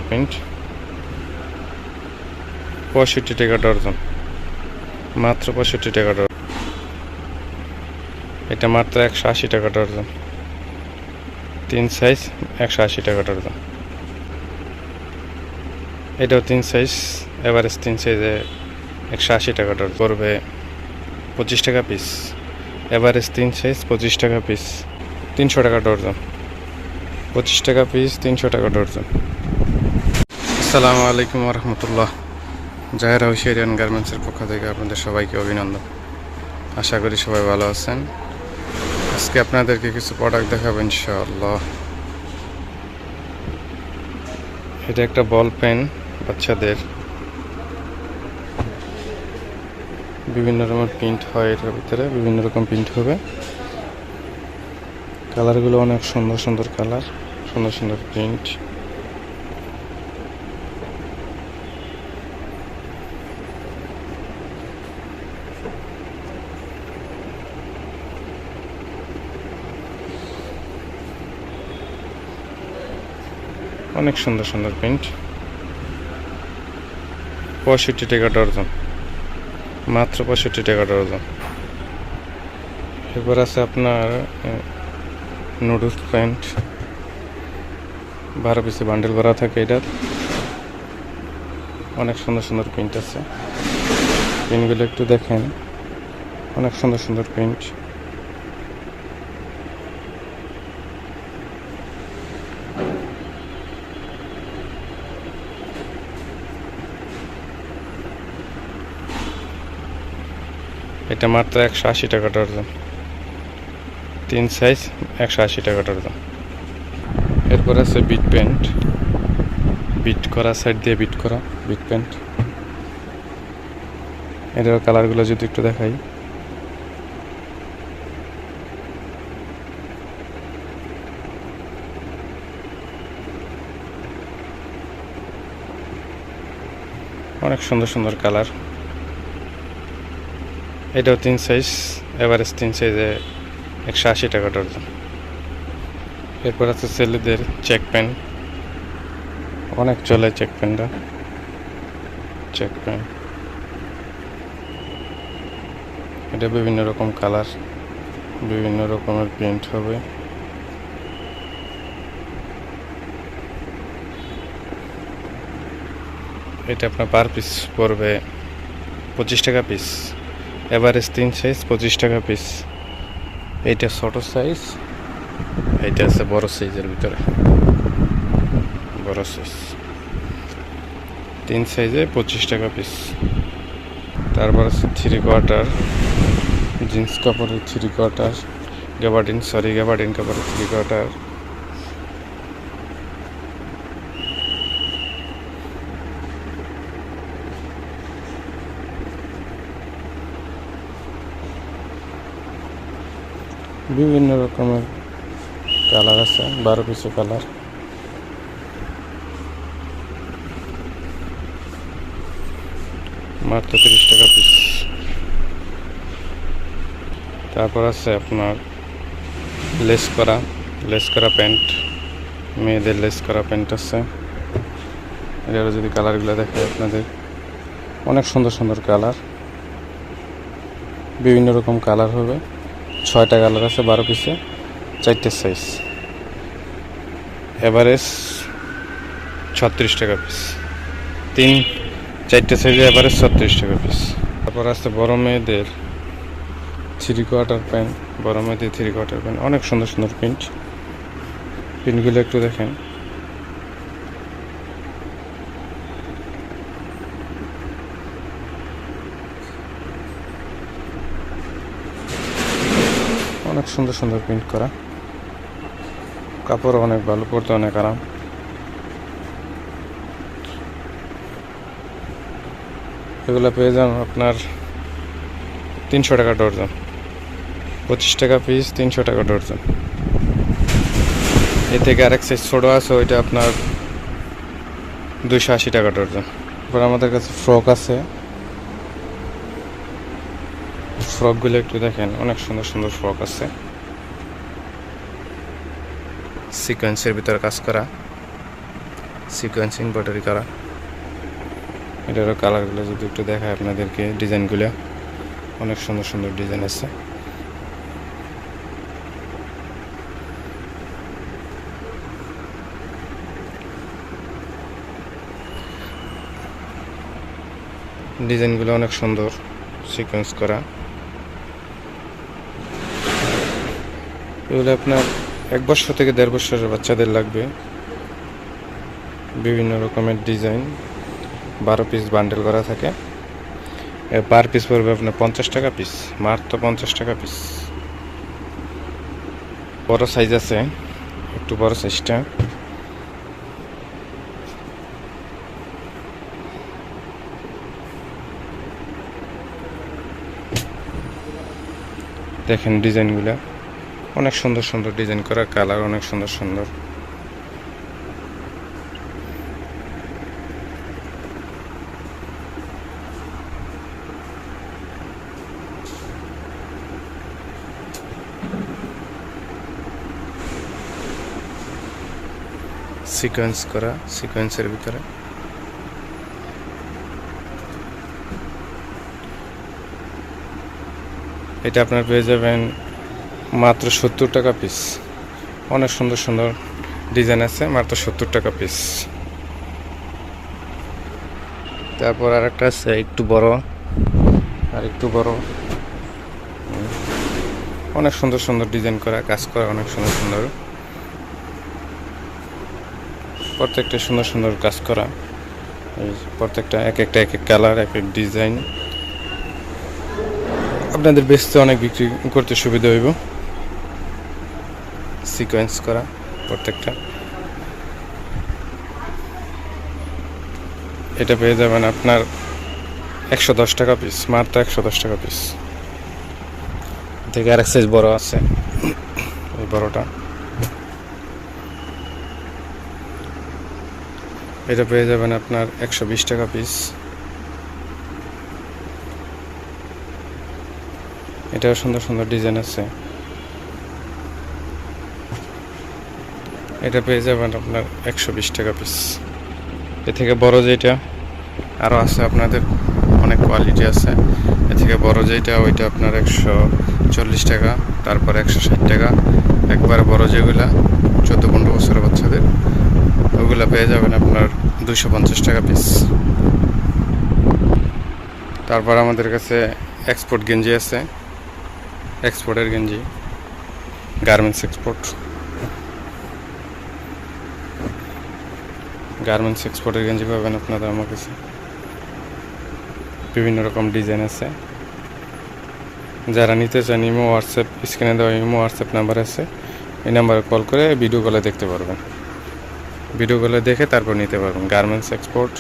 Print, 65 টাকা dozen, মাত্র 65 টাকা ডর্জন। এটা মাত্র 180 টাকা ডর্জন, 3 সাইজ 180 টাকা ডর্জন। এটাও 3 সাইজ, এভারেজ 3 সাইজে 180 টাকা ডর্জন পড়বে, 25 টাকা পিস। এভারেজ 3 সাইজ 25 টাকা পিস, 300 টাকা ডর্জন, 25 টাকা পিস, 300 টাকা ডর্জন। আসসালামু আলাইকুম রহমতুল্লাহ। জাহের হাউস এরিয়ান গার্মেন্টসের পক্ষ থেকে আপনাদের সবাইকে অভিনন্দন। আশা করি সবাই ভালো আছেন। আজকে আপনাদেরকে কিছু প্রোডাক্ট দেখাবো ইনশাআল্লাহ। এটা একটা বল পেন বাচ্চাদের, বিভিন্ন রকমের প্রিন্ট হয়, এটার ভিতরে বিভিন্ন রকম প্রিন্ট হবে। কালারগুলো অনেক সুন্দর সুন্দর কালার, সুন্দর সুন্দর প্রিন্ট। অনেক সুন্দর সুন্দর প্রিন্ট, 65 টাকা ডর্জন, মাত্র 65 টাকা ডর্জন। এরপর আছে আপনার নুডলস প্যান্ট, 12 পিসে বান্ডেল করা থাকে। এটার অনেক সুন্দর সুন্দর প্রিন্ট আছে, প্রিন্টগুলো একটু দেখেন, অনেক সুন্দর সুন্দর প্রিন্ট। এটা মাত্র 180 টাকা ডর্জন, 3 সাইজ 180 টাকা ডর্জন। এরপর আছে বিট প্যান্ট, বিট করা, সাইড দিয়ে বিট করা বিট প্যান্ট। এটার কালারগুলো যদি একটু দেখাই, অনেক সুন্দর সুন্দর কালার। এটাও 3 সাইজ, এভারেজ 3 সাইজে 180 টাকা ডর্জন। এরপর আছে ছেলেদের চেক প্যান্ট, অনেক চলে চেক প্যান্টটা, চেক প্যান্ট। এটা বিভিন্ন রকম কালার, বিভিন্ন রকমের প্রিন্ট হবে। এটা আপনার পার পিস পড়বে 25 টাকা পিস, এভারেজ 3 সাইজ 25 টাকা পিস। এইটা ছোট সাইজ, এইটা আছে বড় সাইজের ভিতরে, বড় সাইজ 3 সাইজে 25 টাকা পিস। তারপর আছে 3/4 জিন্স কাপড়ের 3/4, গ্যাবার্ডিন কাপড়ের 3/4। বিভিন্ন রকমের কালার আছে, 12 পিসের কালার। মাত্র 30 টাকা পিস। তারপর আছে আপনার লেস করা প্যান্ট, মেয়েদের লেস করা প্যান্ট আছে। এটারও যদি কালারগুলো দেখে আপনাদের, অনেক সুন্দর সুন্দর কালার, বিভিন্ন রকম কালার হবে। 6টা কালার আছে, 12 পিসে, 4টে সাইজ, এভারেজ 36 টাকা পিস। 4টে সাইজে এভারেজ 36 টাকা পিস। তারপর আছে বড় মেয়েদের 3/4 প্যান্ট, বড় মেয়েদের 3/4 প্যান্ট, অনেক সুন্দর সুন্দর প্রিন্টগুলো একটু দেখেন। অনেক সুন্দর সুন্দর প্রিন্ট করা, কাপড় অনেক ভালো, পড়তে অনেক আরাম। এগুলো পেয়ে যান আপনার 300 টাকা ডর্জন, 25 টাকা পিস, 300 টাকা ডর্জন। এ থেকে আরেক সাইজ ছোটো আছে, ওইটা আপনার 280 টাকা ডর্জন। তারপর আমাদের কাছে ফ্রক আছে, ফ্রকগুলো একটু দেখেন, অনেক সুন্দর সুন্দর ফ্রক আছে, সিকোয়েন্সের ভিতরে কাজ করা, সিকোয়েন্স এমব্রয়ডারি করা। এটারও কালারগুলো যদি একটু দেখায় আপনাদেরকে, ডিজাইনগুলো অনেক সুন্দর সুন্দর ডিজাইন আছে। ডিজাইনগুলো অনেক সুন্দর, সিকোয়েন্স করা। এগুলো আপনার 1 বছর থেকে 1.5 বছরের বাচ্চাদের লাগবে। বিভিন্ন রকমের ডিজাইন, 12 পিস বান্ডেল করা থাকে। পার পিস পড়বে আপনার 50 টাকা পিস, মাত্র 50 টাকা পিস। বড় সাইজ আছে, একটু বড় সাইজটা। দেখেন ডিজাইনগুলো অনেক সুন্দর সুন্দর ডিজাইন করা, কালার অনেক সুন্দর সুন্দর। সিকোয়েন্স করা, সিকোয়েন্সের ভিতরে এটা আপনার পেয়ে যাবেন মাত্র 70 টাকা পিস। অনেক সুন্দর সুন্দর ডিজাইন আছে, মাত্র 70 টাকা পিস। তারপর আর একটা আছে একটু বড়, আর একটু বড়। অনেক সুন্দর সুন্দর ডিজাইন করা, কাজ করা অনেক সুন্দর সুন্দর, প্রত্যেকটা সুন্দর সুন্দর কাজ করা। প্রত্যেকটা এক একটা এক এক কালার, এক এক ডিজাইন। আপনাদের বেচতে অনেক বিক্রি করতে সুবিধা হইব। সিকোয়েন্স করা প্রত্যেকটা। এটা পেয়ে যাবেন আপনার 110 টাকা পিস, মাত্র 110 টাকা পিস। থেকে আরেক সাইজ বড় আছে, এই বড়টা। এটা পেয়ে যাবেন আপনার 120 টাকা পিস। এটাও সুন্দর সুন্দর ডিজাইন আছে। এটা পেয়ে যাবেন আপনার 120 টাকা পিস। এ থেকে বড় যেটা আরও আছে, আপনাদের অনেক কোয়ালিটি আছে। এ থেকে বড় যেটা ওইটা আপনার 140 টাকা, তারপর 160 টাকা। একবারে বড় যেগুলা 14-15 বছরের বাচ্চাদের, ওগুলা পেয়ে যাবেন আপনার 250 টাকা পিস। তারপর আমাদের কাছে এক্সপোর্ট গেঞ্জি আছে, এক্সপোর্টের গেঞ্জি, গার্মেন্টস এক্সপোর্ট। গার্মেন্টস এক্সপোর্টের গেঞ্জি পাবেন আপনাদের আমার কাছে। বিভিন্ন রকম ডিজাইন আছে। যারা নিতে চান ইমো হোয়াটসঅ্যাপ, স্ক্রিনে দেওয়া ইমো হোয়াটসঅ্যাপ নাম্বার আছে, এই নাম্বারে কল করে ভিডিও কলে দেখতে পারবেন। ভিডিও কলে দেখে তারপর নিতে পারবেন। গার্মেন্টস এক্সপোর্ট,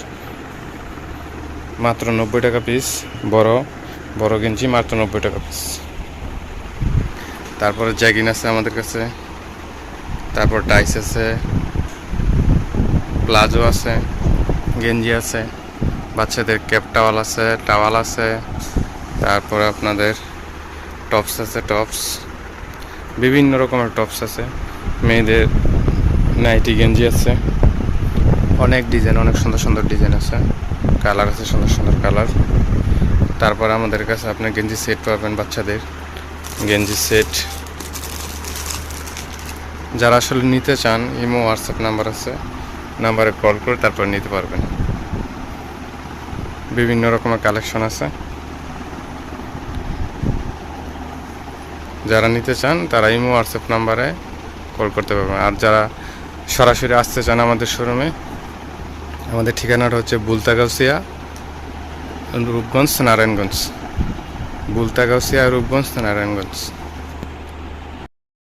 মাত্র 90 টাকা পিস। বড় বড় গেঞ্জি মাত্র 90 টাকা পিস। তারপরে জ্যাগিন আছে আমাদের কাছে, তারপর টাইস আছে, প্লাজো আছে, গেঞ্জি আছে, বাচ্চাদের ক্যাপ টাওয়াল আছে, টাওয়াল আছে। তারপরে আপনাদের টপস আছে, টপস, বিভিন্ন রকমের টপস আছে। মেয়েদের নাইটি গেঞ্জি আছে, অনেক ডিজাইন, অনেক সুন্দর সুন্দর ডিজাইন আছে, কালার আছে সুন্দর সুন্দর কালার। তারপর আমাদের কাছে আপনি গেঞ্জি সেট পাবেন, বাচ্চাদের গেঞ্জি সেট। যারা আসলে নিতে চান ইমো হোয়াটসঅ্যাপ নাম্বার আছে, নাম্বারে কল করে তারপর নিতে পারবেন। বিভিন্ন রকমের কালেকশন আছে। যারা নিতে চান তারা ইমো হোয়াটসঅ্যাপ নাম্বারে কল করতে পারবেন। আর যারা সরাসরি আসতে চান আমাদের শোরুমে, আমাদের ঠিকানাটা হচ্ছে বুলতাগাউসিয়া, রূপগঞ্জ, নারায়ণগঞ্জ। বুলতাগাউসিয়া, রূপগঞ্জ, নারায়ণগঞ্জ।